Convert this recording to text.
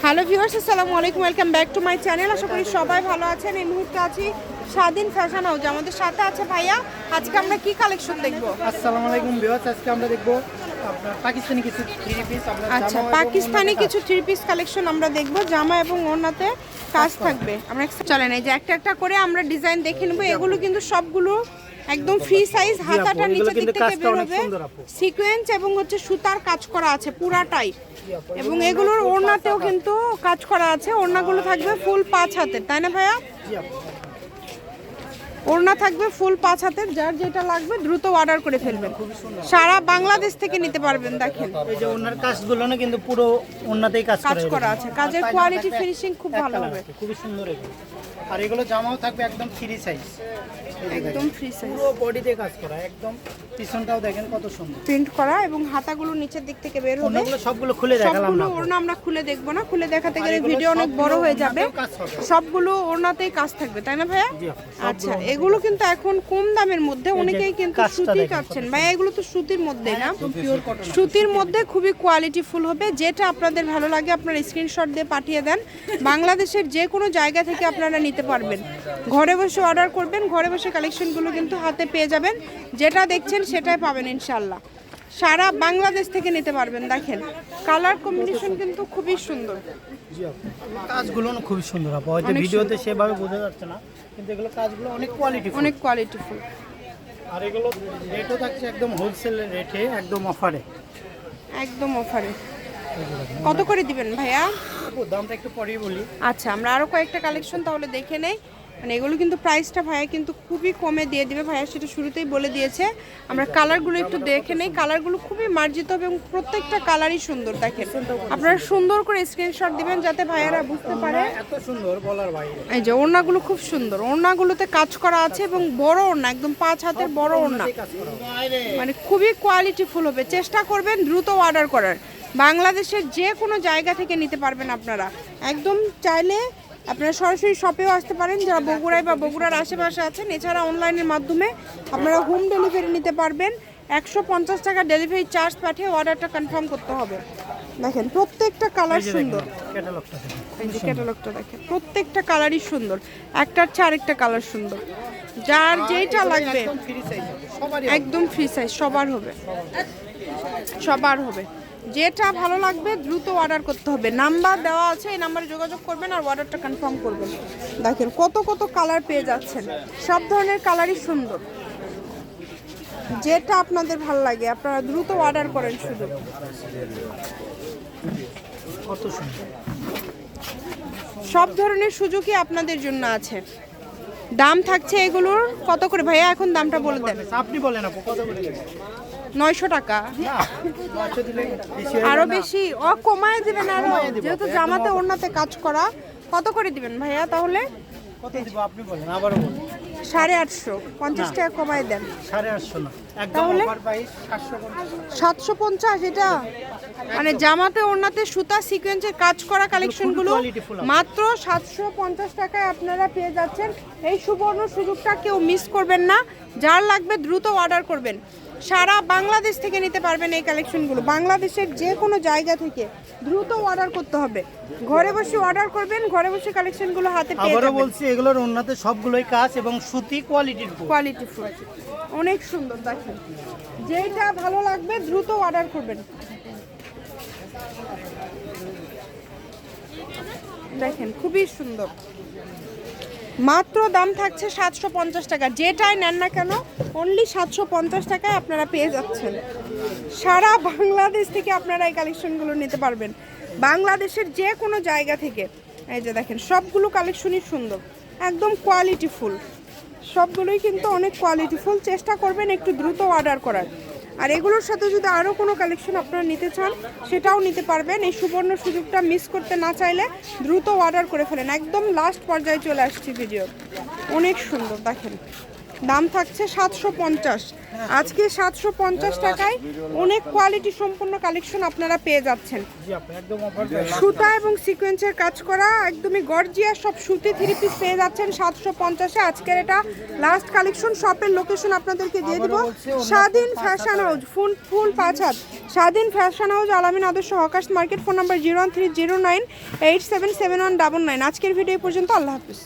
Hello viewers, আসসালামু আলাইকুম, welcome back to my channel. আশা করি সবাই ভালো আছেন। এই মুহূর্তে আছি স্বাধীন ফ্যাশন হাউস, আমাদের সাথে আছে ভাইয়া। আজকে আমরা কি কালেকশন দেখব? আসসালামু আলাইকুম ভিউয়ার্স, আজকে আমরা দেখব আপনার পাকিস্তানি কিছু থ্রি পিস। আচ্ছা, পাকিস্তানি কিছু থ্রি পিস কালেকশন আমরা দেখব, জামা এবং ওড়নাতে কাজ থাকবে। আমরা চলেন এই যে একটা একটা করে আমরা ডিজাইন দেখে নেব। এগুলো কিন্তু সবগুলো একদম ফ্রি সাইজ, হাতাটা নিচের দিক থেকে বের হবে, সিকোয়েন্স এবং হচ্ছে সুতার কাজ করা আছে পুরাটাই। এবং এগুলোর ওড়নাতেও কিন্তু কাজ করা আছে। ওড়নাগুলো থাকবে ফুল 5 হাতের, তাই না ভাইয়া? ওড়না থাকবে ফুল 5 হাতের। যার যেটা লাগবে দ্রুত অর্ডার করে ফেলবেন, সারা বাংলাদেশ থেকে নিতে পারবেন। দেখেন এই যে ওড়নার কাজগুলো না কিন্তু পুরো ওড়নাতেই কাজ করা আছে। কাজের কোয়ালিটি ফিনিশিং খুব ভালো হবে, খুব সুন্দর এগুলো। আর এগুলো জামাও থাকবে একদম ফ্রি সাইজ, একদম ফ্রি সাইজ, পুরো বডিতে কাজ করা, একদম পিছনটাও দেখেন কত সুন্দর প্রিন্ট করা এবং হাতাগুলো নিচের দিক থেকে বের হবে। ওড়নাগুলো সবগুলো খুলে দেখালাম সবগুলো না, ওড়না আমরা খুলে দেখব না, খুলে দেখাতে গেলে ভিডিও অনেক বড় হয়ে যাবে। সবগুলো ওড়নাতেই কাজ থাকবে, তাই না ভাইয়া? আচ্ছা, এগুলো কিন্তু এখন কম দামের মধ্যে, অনেকেই কিন্তু সুতি চাচ্ছেন ভাইয়া। এগুলো তো সুতির মধ্যে না, সুতির মধ্যে খুবই কোয়ালিটি ফুল হবে। যেটা আপনাদের ভালো লাগে আপনারা স্ক্রিনশট দিয়ে পাঠিয়ে দেন। বাংলাদেশের যে কোনো জায়গা থেকে আপনারা নিতে পারবেন। ঘরে বসে অর্ডার করবেন, ঘরে বসে কালেকশনগুলো কিন্তু হাতে পেয়ে যাবেন। যেটা দেখছেন সেটাই পাবেন ইনশাল্লাহ। সারা বাংলাদেশ থেকে নিতে পারবেন। দেখেন কালার কম্বিনেশন কিন্তু খুবই সুন্দর, কাজগুলো না খুবই সুন্দর। হয়তো ভিডিওতে সেভাবে বোঝা যাচ্ছে না, কিন্তু এগুলো কাজগুলো অনেক কোয়ালিটিফুল। আর এগুলো রেটও থাকছে একদম হোলসেল রেটে, একদম অফারে। কত করে দিবেন ভাইয়া? দামটা একটু পরেই বলি। আচ্ছা, আমরা আরো কয়েকটা কালেকশন তাহলে দেখে নেই। মানে এগুলো কিন্তু প্রাইসটা ভাইয়া কিন্তু খুবই কমে দিয়ে দিবে, ভাইয়া সেটা শুরুতেই বলে দিয়েছে। আমরা কালারগুলো একটু দেখে নেই। কালারগুলো খুবই মার্জিত হবে এবং প্রত্যেকটা কালারই সুন্দর। দেখেন আপনারা সুন্দর করে স্ক্রিনশট দিবেন যাতে ভাইয়ারা বুঝতে পারে। এত সুন্দর বলার বাইরে। এই যে ওড়নাগুলো খুব সুন্দর, ওড়নাগুলোতে কাজ করা আছে এবং বড় ওড়না, একদম 5 হাতের বড় ওড়না, মানে খুবই কোয়ালিটিফুল হবে। চেষ্টা করবেন দ্রুত অর্ডার করার। বাংলাদেশের যে কোনো জায়গা থেকে নিতে পারবেন আপনারা। একদম চাইলে আপনারা সরাসরি শপেও আসতে পারেন, যারা বগুড়ায় বা বগুড়ার আশেপাশে আছেন। এছাড়া অনলাইনের মাধ্যমে আপনারা হোম ডেলিভারি নিতে পারবেন। 150 টাকা ডেলিভারি চার্জ পাঠিয়ে অর্ডারটা কনফার্ম করতে হবে। দেখেন প্রত্যেকটা কালার সুন্দর, ক্যাটালগটা দেখেন, প্রত্যেকটা কালারই সুন্দর, একটার চেয়ে আরেকটা কালার সুন্দর। যার যেটা লাগবে একদম ফ্রি সাইজ, সবার হবে। যেটা ভালো লাগবে দ্রুত অর্ডার করতে হবে। নাম্বার দেওয়া আছে, এই নাম্বারে যোগাযোগ করবেন আর অর্ডারটা কনফার্ম করবেন। দেখেন কত কালার পেয়ে যাচ্ছেন, সব ধরনের কালারই সুন্দর। যেটা আপনাদের ভালো লাগে আপনারা দ্রুত অর্ডার করেন। শুধু কত সুন্দর, সব ধরনের সুযোগই আপনাদের জন্য আছে। দাম থাকছে এগুলোর কত করে ভাইয়া? এখন দামটা বলে দেন। আপনি বলেন আপু, কত করে দেবেন? 900 টাকা। আরো বেশি কমায় দিবেন আরো, যেহেতু জামাতে ওড়নাতে কাজ করা। কত করে দিবেন ভাইয়া তাহলে? কত দিব আপনি বলেন, আবারও বলেন। 850, 50 টাকা কমায় দেন। 850 না, একদম অফার প্রাইস 750। এটা মানে জামাতে ওড়নাতে সুতা সিকোয়েন্সের কাজ করা কালেকশনগুলো মাত্র 750 টাকায় আপনারা পেয়ে যাচ্ছেন। এই সুবর্ণ সুযোগটা কেউ মিস করবেন না। যার লাগবে দ্রুত অর্ডার করবেন। সারা বাংলাদেশ থেকে নিতে পারবেন এই কালেকশনগুলো। বাংলাদেশের যে কোনো জায়গা থেকে দ্রুত অর্ডার করতে হবে। ঘরে বসে অর্ডার করবেন, ঘরে বসে কালেকশনগুলো হাতে পেয়ে যাবেন। আবারও বলছি, এগুলোর ওড়নাতে সবগুলোই কাজ এবং সুতি কোয়ালিটিফুল, অনেক সুন্দর। দেখেন যেটা ভালো লাগবে দ্রুত অর্ডার করবেন। দেখেন খুবই সুন্দর। মাত্র দাম থাকছে 750 টাকা। যেটাই নেন না কেন অনলি 750 টাকায় আপনারা পেয়ে যাচ্ছেন। সারা বাংলাদেশ থেকে আপনারা এই কালেকশনগুলো নিতে পারবেন, বাংলাদেশের যে কোনো জায়গা থেকে। এই যে দেখেন সবগুলো কালেকশনই সুন্দর, একদম কোয়ালিটিফুল। সবগুলোই কিন্তু অনেক কোয়ালিটিফুল। চেষ্টা করবেন একটু দ্রুত অর্ডার করার। আর এগুলোর সাথে যদি আরও কোনো কালেকশন আপনারা নিতে চান সেটাও নিতে পারবেন। এই সুবর্ণ সুযোগটা মিস করতে না চাইলে দ্রুত অর্ডার করে ফেলেন। একদম লাস্ট পর্যায়ে চলে আসছি ভিডিও, অনেক সুন্দর। দেখেন দাম থাকছে 750। আজকে 750 টাকায় অনেক কোয়ালিটি সম্পন্ন কালেকশন আপনারা পেয়ে যাচ্ছেন। জি আপু একদম অফার সুতা এবং সিকোয়েন্সের কাজ করা একদমই গর্জিয়াস সব সুতি 3 পিস পেয়ে যাচ্ছেন 750-এ। আজকের এটা লাস্ট কালেকশন। শপের লোকেশন আপনাদেরকে দিয়ে দিব, স্বাধীন ফ্যাশন হাউস, ফুল 5 হাত, স্বাধীন ফ্যাশন হাউস, আলামিন আদর্শ হকার্স মার্কেট। Phone number 01309877199। আজকের ভিডিও পর্যন্ত, আল্লাহ হাফিজ।